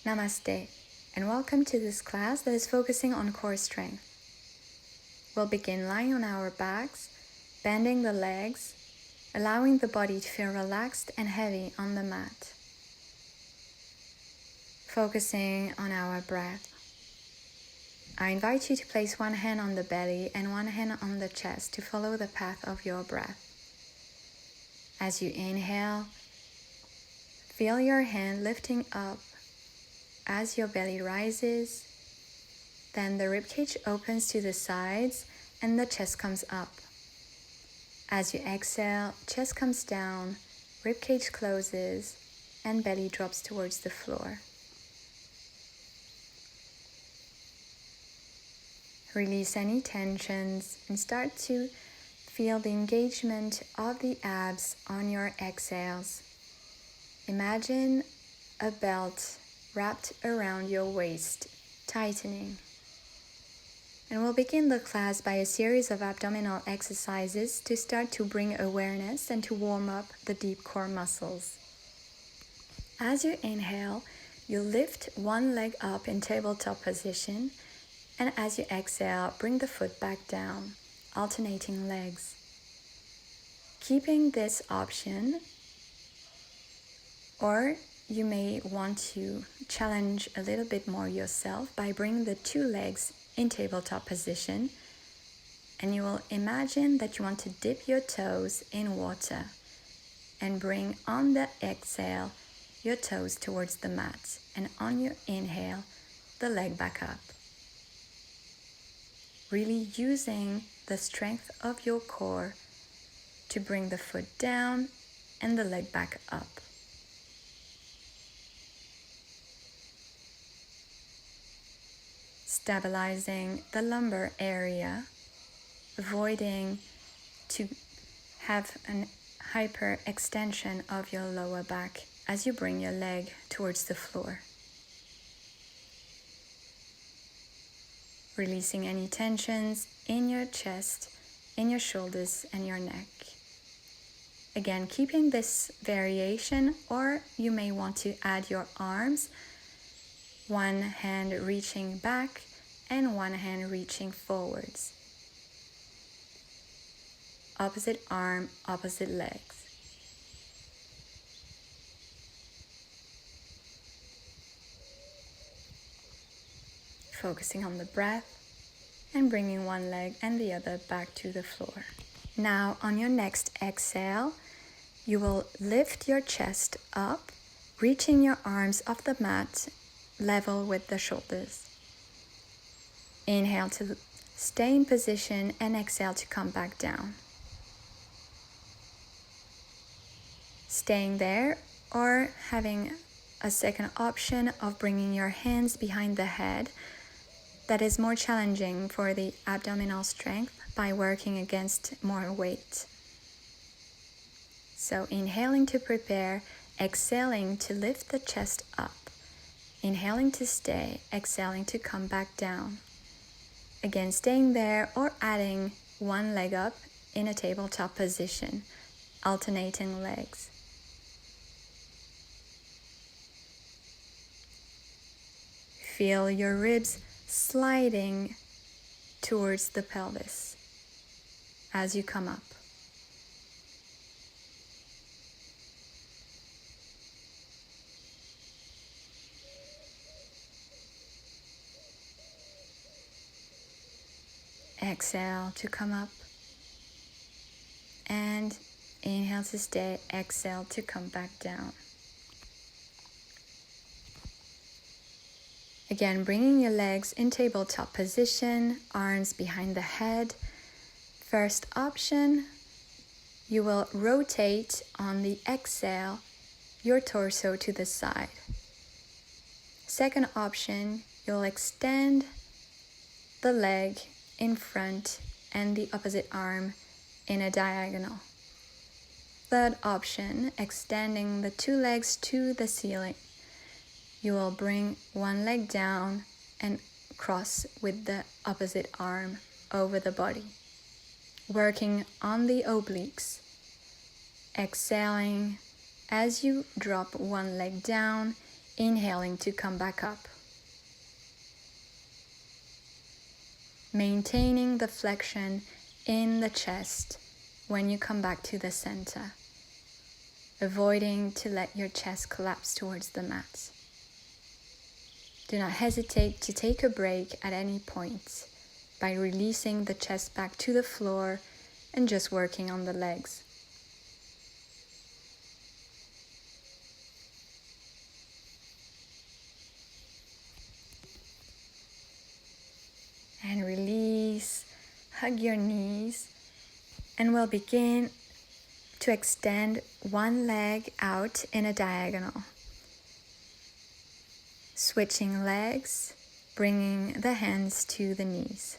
Namaste, and welcome to this class that is focusing on core strength. We'll begin lying on our backs, bending the legs, allowing the body to feel relaxed and heavy on the mat. Focusing on our breath. I invite you to place one hand on the belly and one hand on the chest to follow the path of your breath. As you inhale, feel your hand lifting up as your belly rises, then the ribcage opens to the sides and the chest comes up. As you exhale, chest comes down, ribcage closes, and belly drops towards the floor. Release any tensions and start to feel the engagement of the abs on your exhales. Imagine a belt wrapped around your waist, tightening. And we'll begin the class by a series of abdominal exercises to start to bring awareness and to warm up the deep core muscles. As you inhale, you lift one leg up in tabletop position, and as you exhale, bring the foot back down, alternating legs. Keeping this option, or you may want to challenge a little bit more yourself by bringing the two legs in tabletop position, and you will imagine that you want to dip your toes in water and bring on the exhale your toes towards the mat, and on your inhale the leg back up. Really using the strength of your core to bring the foot down and the leg back up. Stabilizing the lumbar area, avoiding to have an hyperextension of your lower back as you bring your leg towards the floor. Releasing any tensions in your chest, in your shoulders, and your neck. Again, keeping this variation, or you may want to add your arms, one hand reaching back and one hand reaching forwards. Opposite arm, opposite legs. Focusing on the breath and bringing one leg and the other back to the floor. Now, on your next exhale, you will lift your chest up, reaching your arms off the mat, level with the shoulders. Inhale to stay in position and exhale to come back down. Staying there, or having a second option of bringing your hands behind the head, that is more challenging for the abdominal strength by working against more weight. So inhaling to prepare, exhaling to lift the chest up. Inhaling to stay, exhaling to come back down. Again, staying there or adding one leg up in a tabletop position, alternating legs. Feel your ribs sliding towards the pelvis as you come up. Exhale to come up, and inhale to stay, exhale to come back down. Again, bringing your legs in tabletop position, arms behind the head. First option, you will rotate on the exhale your torso to the side. Second option, you'll extend the leg in front and the opposite arm in a diagonal. Third option, extending the two legs to the ceiling. You will bring one leg down and cross with the opposite arm over the body. Working on the obliques. Exhaling as you drop one leg down. inhaling to come back up. Maintaining the flexion in the chest when you come back to the center, avoiding to let your chest collapse towards the mat. Do not hesitate to take a break at any point by releasing the chest back to the floor and just working on the legs. And release, hug your knees, and we'll begin to extend one leg out in a diagonal. Switching legs, bringing the hands to the knees.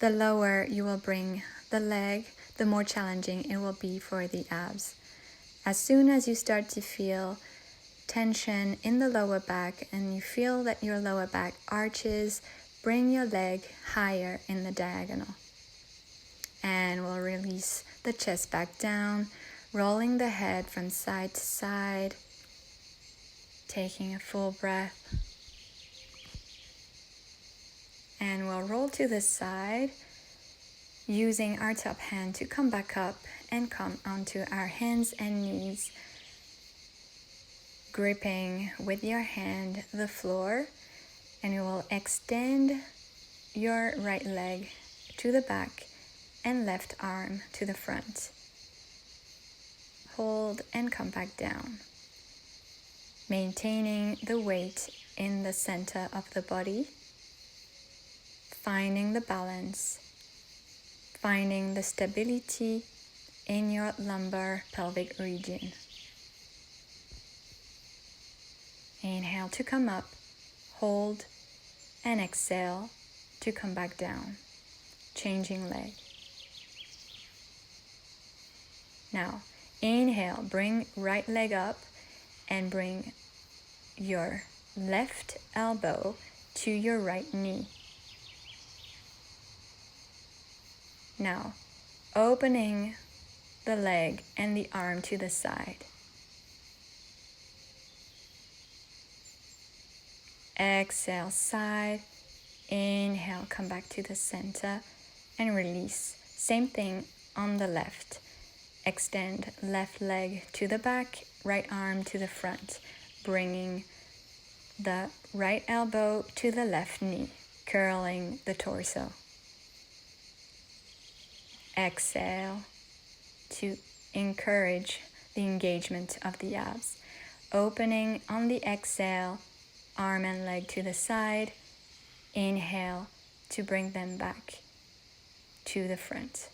The lower you will bring the leg, the more challenging it will be for the abs. As soon as you start to feel tension in the lower back and you feel that your lower back arches, bring your leg higher in the diagonal. And we'll release the chest back down, rolling the head from side to side, taking a full breath. And we'll roll to the side, using our top hand to come back up and come onto our hands and knees, gripping with your hand the floor, and you will extend your right leg to the back and left arm to the front. Hold and come back down, maintaining the weight in the center of the body, finding the balance, finding the stability in your lumbar pelvic region. Inhale to come up, hold, and exhale to come back down, changing leg. Now, inhale, bring right leg up and bring your left elbow to your right knee. Now, opening the leg and the arm to the side. Exhale, side. Inhale, come back to the center and release. Same thing on the left. Extend left leg to the back, right arm to the front, bringing the right elbow to the left knee, curling the torso. Exhale to encourage the engagement of the abs. Opening on the exhale, arm and leg to the side. Inhale to bring them back to the front.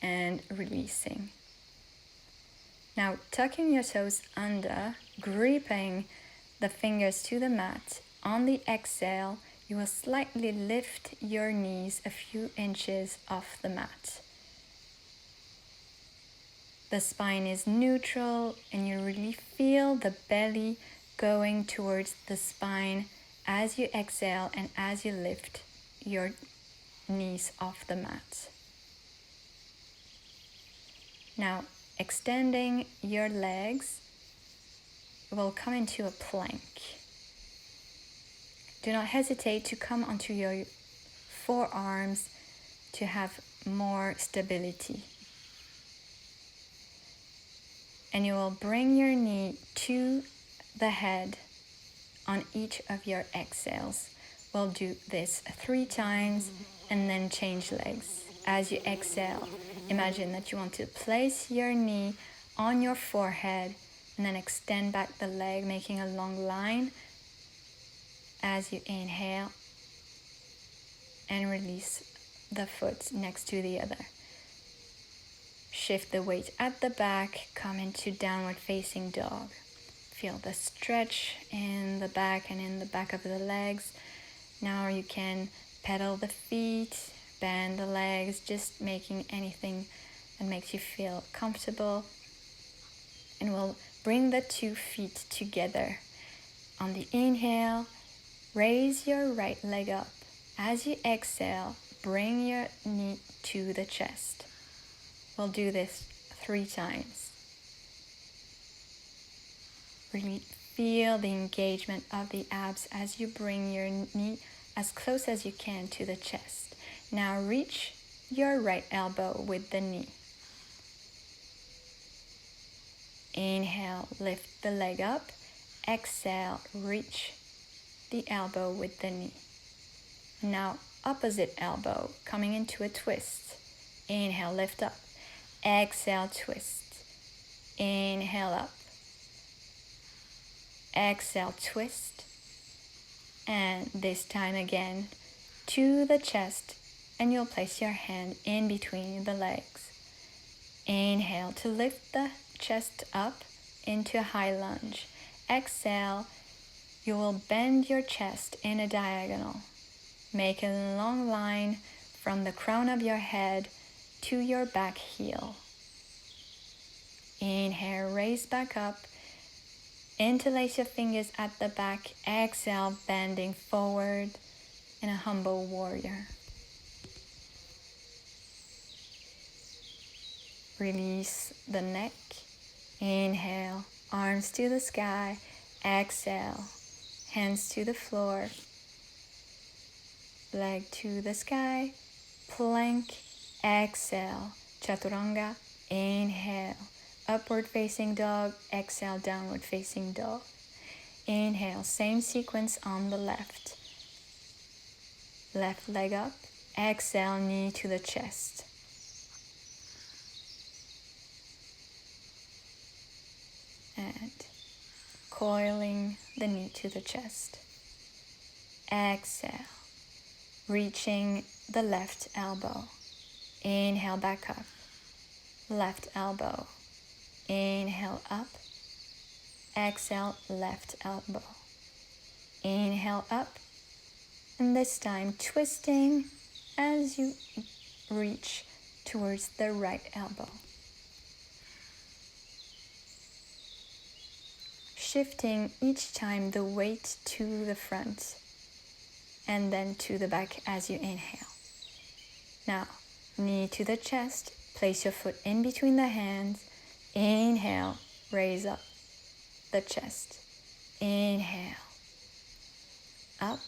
And releasing. Now tucking your toes under, gripping the fingers to the mat. On the exhale, you will slightly lift your knees a few inches off the mat. The spine is neutral and you really feel the belly going towards the spine as you exhale and as you lift your knees off the mat. Now, extending your legs, will come into a plank. Do not hesitate to come onto your forearms to have more stability. And you will bring your knee to the head on each of your exhales. We'll do this 3 times and then change legs. As you exhale, imagine that you want to place your knee on your forehead and then extend back the leg, making a long line as you inhale and release the foot next to the other. Shift the weight at the back, come into downward facing dog. Feel the stretch in the back and in the back of the legs. Now you can pedal the feet, bend the legs, just making anything that makes you feel comfortable. And we'll bring the 2 feet together. On the inhale, Raise your right leg up. As you exhale, bring your knee to the chest. We'll do this 3 times. Really feel the engagement of the abs as you bring your knee as close as you can to the chest. Now reach your right elbow with the knee. Inhale, lift the leg up. Exhale, reach the elbow with the knee. Now opposite elbow, coming into a twist. Inhale, lift up. Exhale, twist. Inhale, up. Exhale, twist. And this time again to the chest, and you'll place your hand in between the legs. Inhale to lift the chest up into a high lunge. Exhale, you will bend your chest in a diagonal. Make a long line from the crown of your head to your back heel. Inhale, raise back up. Interlace your fingers at the back. Exhale, bending forward in a humble warrior. Release the neck. Inhale, arms to the sky. Exhale, hands to the floor. Leg to the sky. Plank. Exhale, chaturanga. Inhale, upward facing dog. Exhale, downward facing dog. Inhale, same sequence on the left. Left leg up. Exhale, knee to the chest. And coiling the knee to the chest. Exhale, reaching the left elbow. Inhale, back up. Left elbow. Inhale, up. Exhale, left elbow. Inhale, up. And this time twisting as you reach towards the right elbow. Shifting each time the weight to the front and then to the back as you inhale. Now, knee to the chest. Place your foot in between the hands. Inhale, raise up the chest. Inhale, up.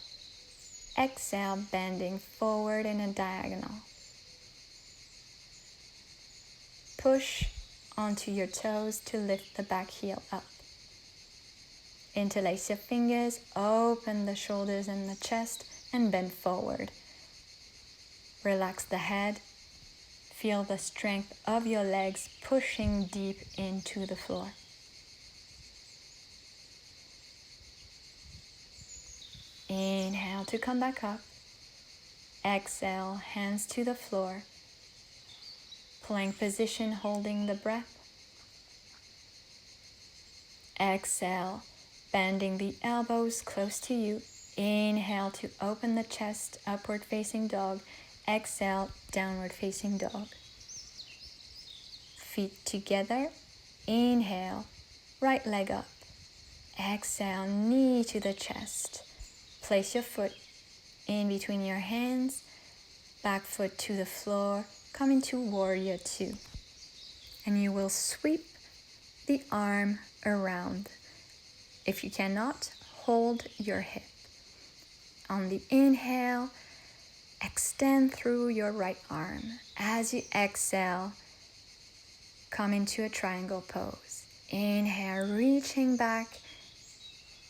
Exhale, bending forward in a diagonal. Push onto your toes to lift the back heel up. Interlace your fingers, open the shoulders and the chest, and bend forward. Relax the head. Feel the strength of your legs pushing deep into the floor. Inhale to come back up. Exhale, hands to the floor. Plank position, holding the breath. Exhale, bending the elbows close to you. Inhale to open the chest, upward facing dog. Exhale, downward facing dog. Feet together. Inhale, right leg up. Exhale, knee to the chest. Place your foot in between your hands. Back foot to the floor. Come into warrior 2. And you will sweep the arm around. If you cannot, hold your hip. On the inhale, extend through your right arm. As you exhale, come into a triangle pose. Inhale, reaching back.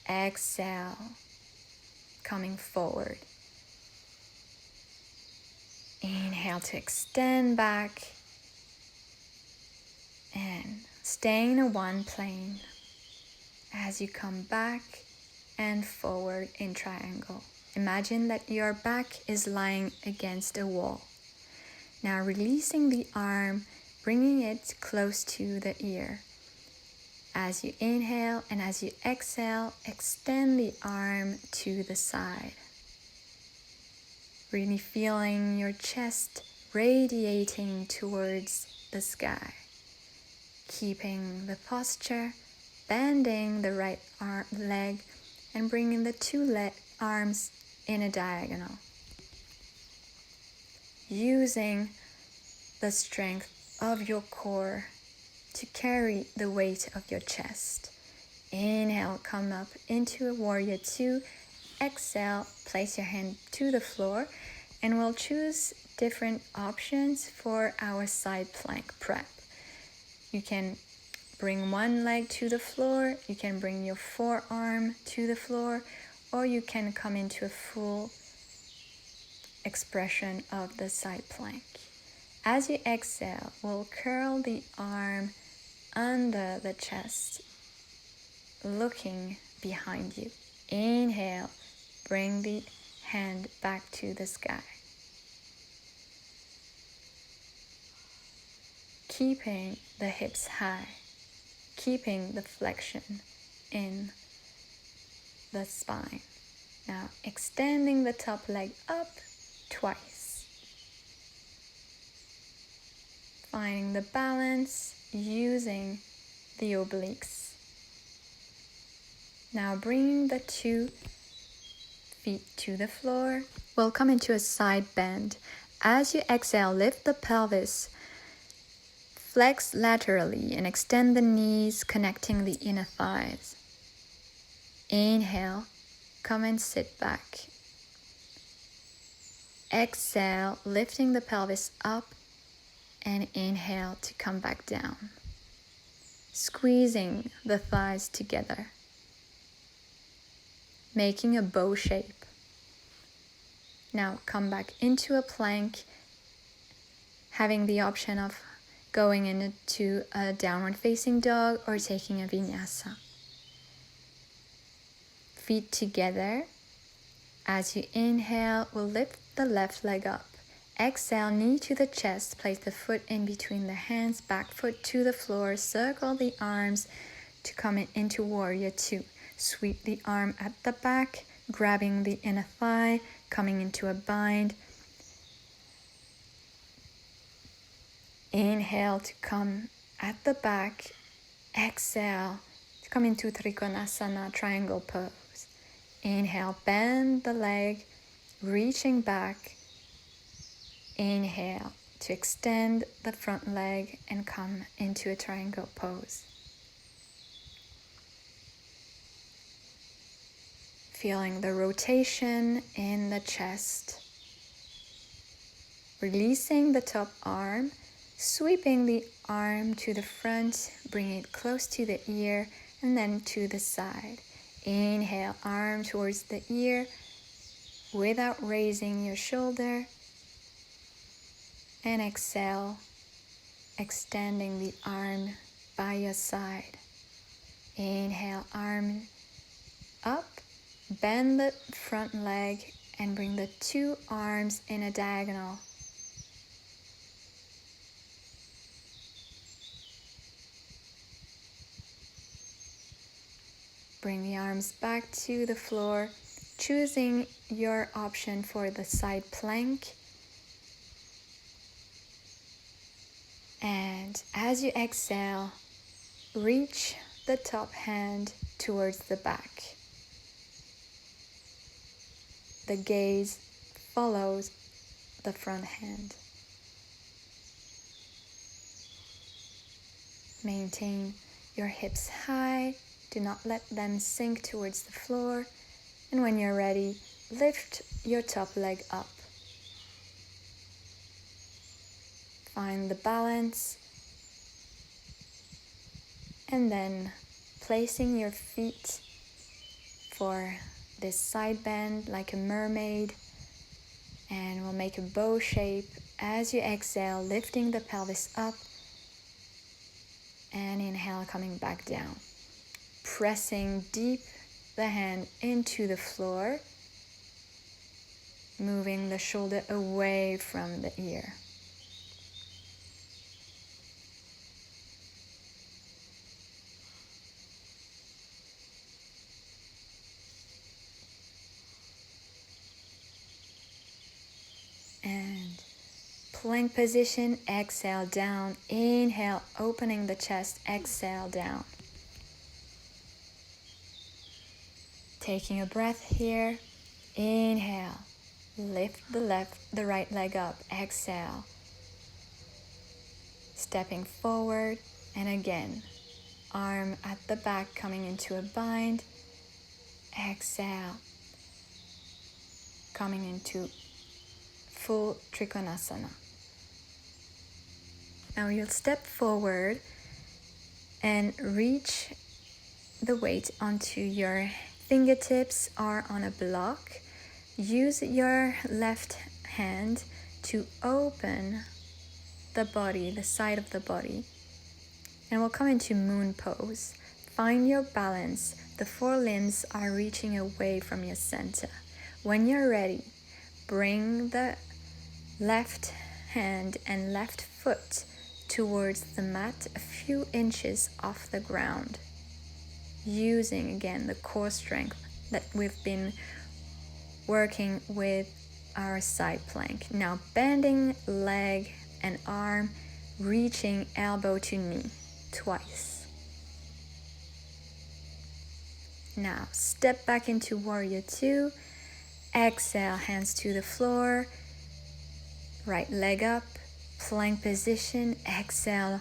Exhale, coming forward. Inhale to extend back. And stay in a one plane as you come back and forward in triangle. Imagine that your back is lying against a wall. Now releasing the arm, bringing it close to the ear. As you inhale and as you exhale, extend the arm to the side. Really feeling your chest radiating towards the sky. Keeping the posture, bending the right leg and bringing the two arms in a diagonal. Using the strength of your core to carry the weight of your chest. Inhale, come up into a warrior two. Exhale, place your hand to the floor, and we'll choose different options for our side plank prep. You can bring one leg to the floor, you can bring your forearm to the floor, or you can come into a full expression of the side plank. As you exhale, we'll curl the arm under the chest, looking behind you. Inhale, bring the hand back to the sky. Keeping the hips high, keeping the flexion in the spine. Now extending the top leg up twice. Finding the balance using the obliques. Now bringing the 2 feet to the floor. We'll come into a side bend. As you exhale, lift the pelvis. Flex laterally and extend the knees, connecting the inner thighs. Inhale, come and sit back. Exhale, lifting the pelvis up, and inhale to come back down. Squeezing the thighs together, making a bow shape. Now come back into a plank, having the option of going into a downward facing dog or taking a vinyasa. Feet together. As you inhale, we'll lift the left leg up. Exhale, knee to the chest, place the foot in between the hands, back foot to the floor, circle the arms to come into warrior two. Sweep the arm at the back, grabbing the inner thigh, coming into a bind. Inhale to come at the back. Exhale to come into Trikonasana, triangle pose. Inhale, bend the leg, reaching back. Inhale to extend the front leg and come into a triangle pose. Feeling the rotation in the chest. Releasing the top arm, sweeping the arm to the front, bring it close to the ear and then to the side. Inhale, arm towards the ear without raising your shoulder. And exhale, extending the arm by your side. Inhale, arm up, bend the front leg and bring the 2 arms in a diagonal. Bring the arms back to the floor, choosing your option for the side plank. And as you exhale, reach the top hand towards the back. The gaze follows the front hand. Maintain your hips high. Do not let them sink towards the floor. And when you're ready, lift your top leg up. Find the balance. And then placing your feet for this side bend like a mermaid. And we'll make a bow shape as you exhale, lifting the pelvis up. And inhale, coming back down. Pressing deep the hand into the floor. Moving the shoulder away from the ear. And plank position, exhale down, inhale, opening the chest, exhale down. Taking a breath here, Inhale, lift the right leg up. Exhale, stepping forward, and again, arm at the back coming into a bind. Exhale, coming into full Trikonasana. Now you'll step forward and reach the weight onto your fingertips or on a block. Use your left hand to open the body, the side of the body, and we'll come into moon pose. Find your balance. The forelimbs are reaching away from your center. When you're ready, bring the left hand and left foot towards the mat a few inches off the ground, using again the core strength that we've been working with our side plank. Now bending leg and arm, reaching elbow to knee twice. Now step back into warrior two. Exhale, hands to the floor, right leg up, plank position. Exhale,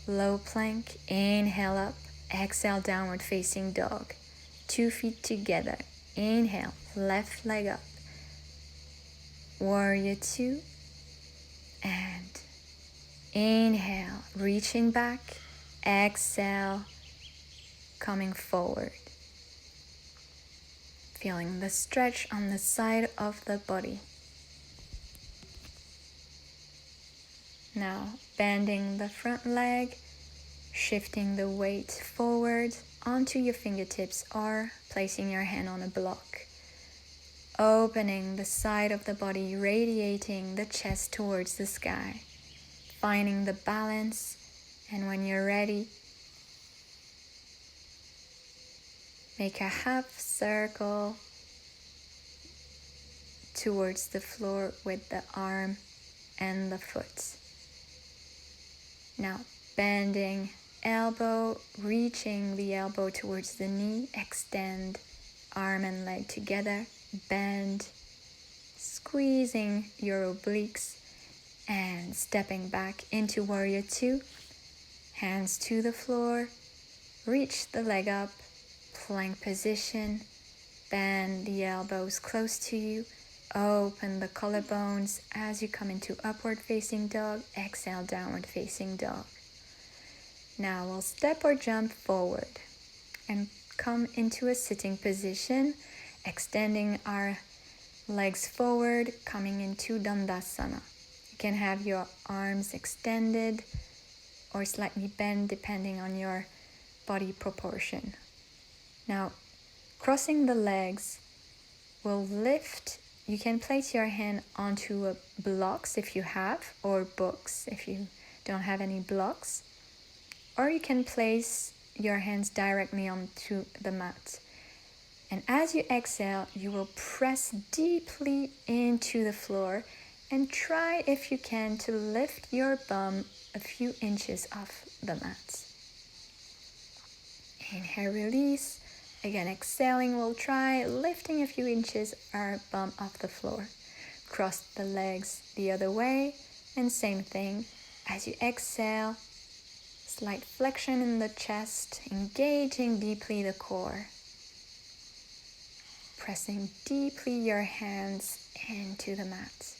low plank. Inhale up. Exhale, downward facing dog. 2 feet together. Inhale, left leg up. Warrior two. And inhale, reaching back. Exhale, coming forward. Feeling the stretch on the side of the body. Now bending the front leg, shifting the weight forward onto your fingertips or placing your hand on a block. Opening the side of the body, radiating the chest towards the sky. Finding the balance, and when you're ready, make a half circle towards the floor with the arm and the foot. Now bending elbow, reaching the elbow towards the knee, extend arm and leg together, bend, squeezing your obliques, and stepping back into warrior two. Hands to the floor, reach the leg up, plank position, bend the elbows close to you, open the collarbones as you come into upward facing dog. Exhale, downward facing dog. Now we'll step or jump forward and come into a sitting position, extending our legs forward, coming into Dandasana. You can have your arms extended or slightly bent depending on your body proportion. Now, crossing the legs will lift. You can place your hand onto blocks if you have, or books if you don't have any blocks. Or you can place your hands directly onto the mat. And as you exhale, you will press deeply into the floor and try, if you can, to lift your bum a few inches off the mat. Inhale, release. Again, exhaling, we'll try lifting a few inches our bum off the floor. Cross the legs the other way, and same thing. As you exhale, slight flexion in the chest, engaging deeply the core. Pressing deeply your hands into the mat.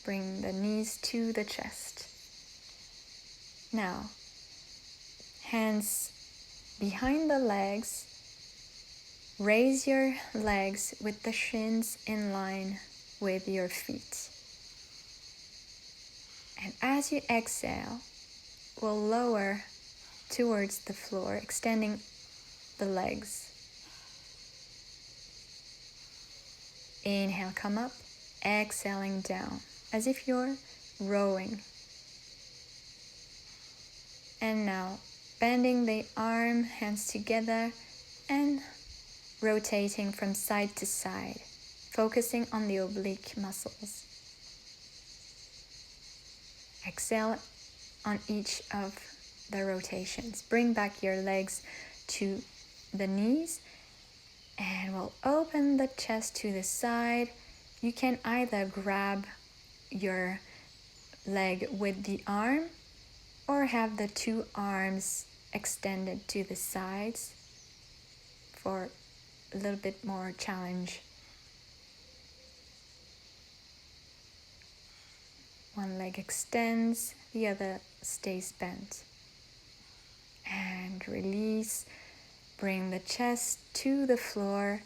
Bring the knees to the chest. Now, hands behind the legs. Raise your legs with the shins in line with your feet. And as you exhale, we'll lower towards the floor, extending the legs. Inhale, come up. Exhaling down, as if you're rowing. And now, bending the arm, hands together, and rotating from side to side, focusing on the oblique muscles. Exhale on each of the rotations. Bring back your legs to the knees And we'll open the chest to the side. You can either grab your leg with the arm or have the two arms extended to the sides for a little bit more challenge. One leg extends, the other stays bent. And release. Bring the chest to the floor.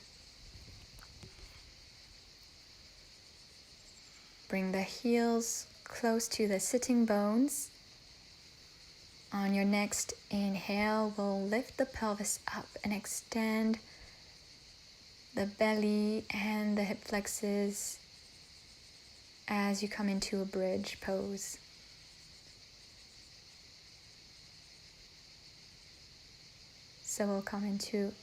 Bring the heels close to the sitting bones. On your next inhale, we'll lift the pelvis up and extend the belly and the hip flexors as you come into a bridge pose. So we'll come into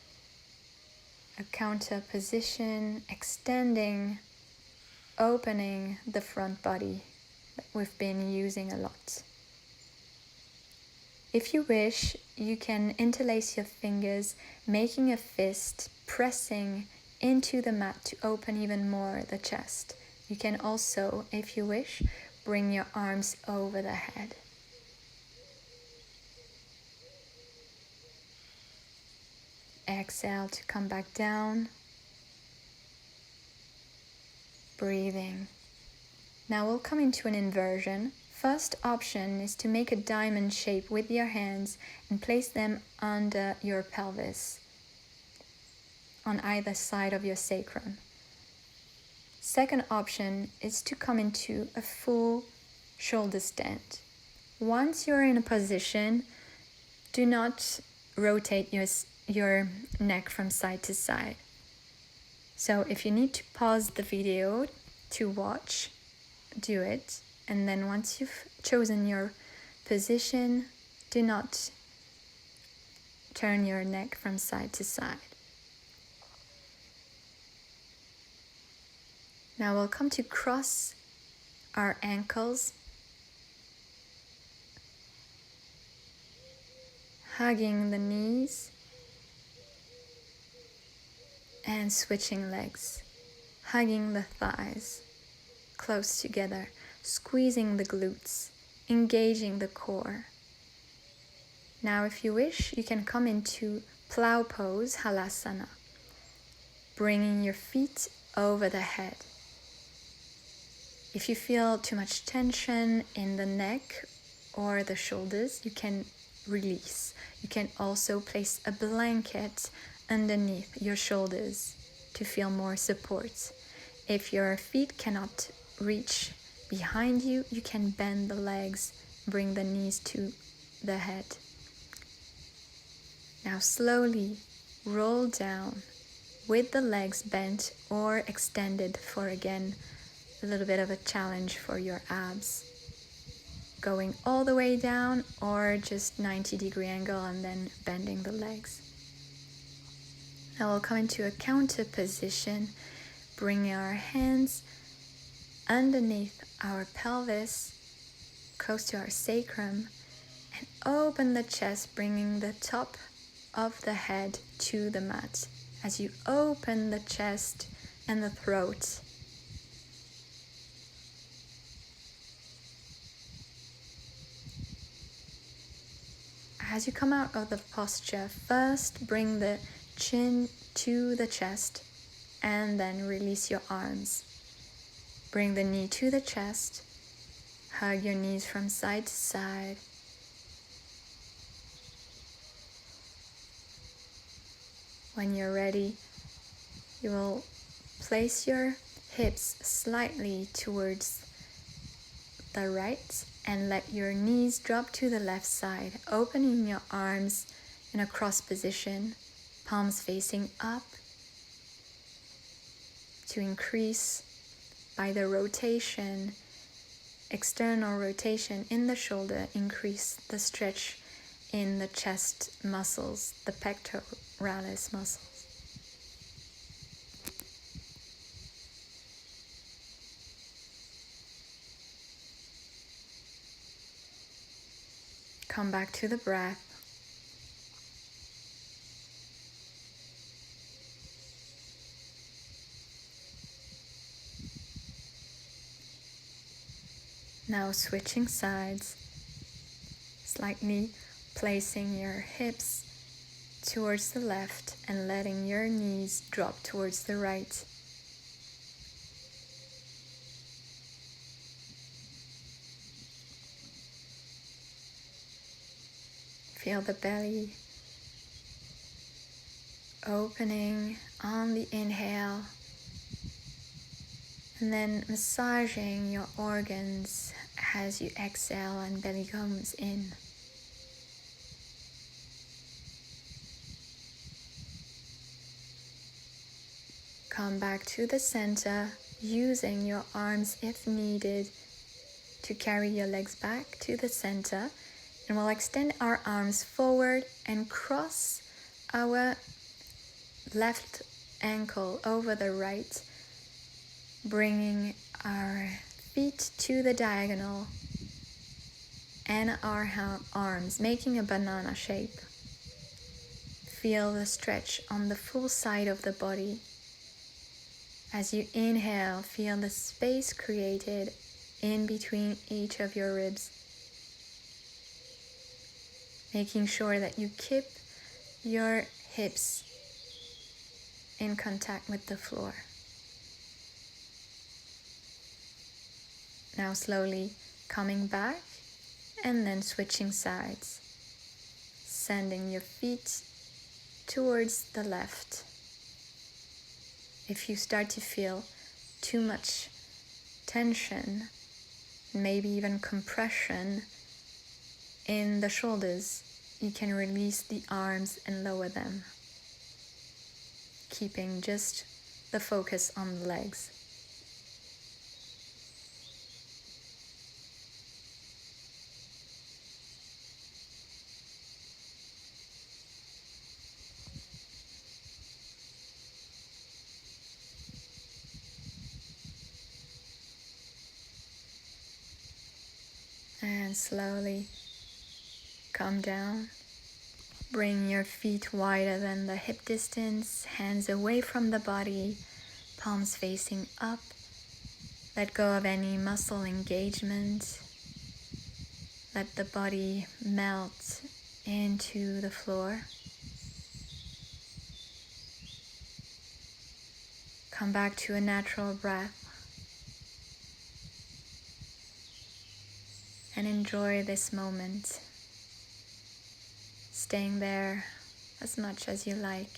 a counter position, extending, opening the front body that we've been using a lot. If you wish, you can interlace your fingers, making a fist, pressing into the mat to open even more the chest. You can also, if you wish, bring your arms over the head. Exhale to come back down. Breathing. Now we'll come into an inversion. First option is to make a diamond shape with your hands and place them under your pelvis on either side of your sacrum. Second option is to come into a full shoulder stand. Once you're in a position, do not rotate your neck from side to side. So if you need to pause the video to watch, do it. And then once you've chosen your position, do not turn your neck from side to side. Now we'll come to cross our ankles, hugging the knees and switching legs, hugging the thighs close together, squeezing the glutes, engaging the core. Now if you wish, you can come into plow pose, halasana, bringing your feet over the head. If you feel too much tension in the neck or the shoulders, you can release. You can also place a blanket underneath your shoulders to feel more support. If your feet cannot reach behind you, you can bend the legs, bring the knees to the head. Now slowly roll down with the legs bent or extended for, again, a little bit of a challenge for your abs. Going all the way down or just 90-degree angle and then bending the legs. Now we'll come into a counter position, bring our hands underneath our pelvis, close to our sacrum, and open the chest, bringing the top of the head to the mat. As you open the chest and the throat, as you come out of the posture, first bring the chin to the chest and then release your arms. Bring the knee to the chest, hug your knees from side to side. When you're ready, you will place your hips slightly towards the right and let your knees drop to the left side, opening your arms in a cross position, palms facing up, to increase by the rotation, external rotation in the shoulder, increase the stretch in the chest muscles, the pectoralis muscles. Come back to the breath. Now switching sides, slightly placing your hips towards the left and letting your knees drop towards the right. Feel the belly opening on the inhale, and then massaging your organs as you exhale and belly comes in. Come back to the center, using your arms if needed to carry your legs back to the center. And we'll extend our arms forward and cross our left ankle over the right, bringing our feet to the diagonal and our arms, making a banana shape. Feel the stretch on the full side of the body. As you inhale, feel the space created in between each of your ribs, making sure that you keep your hips in contact with the floor. Now slowly coming back and then switching sides, sending your feet towards the left. If you start to feel too much tension, maybe even compression in the shoulders, you can release the arms and lower them, keeping just the focus on the legs. And slowly come down. Bring your feet wider than the hip distance, hands away from the body, palms facing up. Let go of any muscle engagement. Let the body melt into the floor. Come back to a natural breath and enjoy this moment, staying there as much as you like.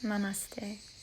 Namaste.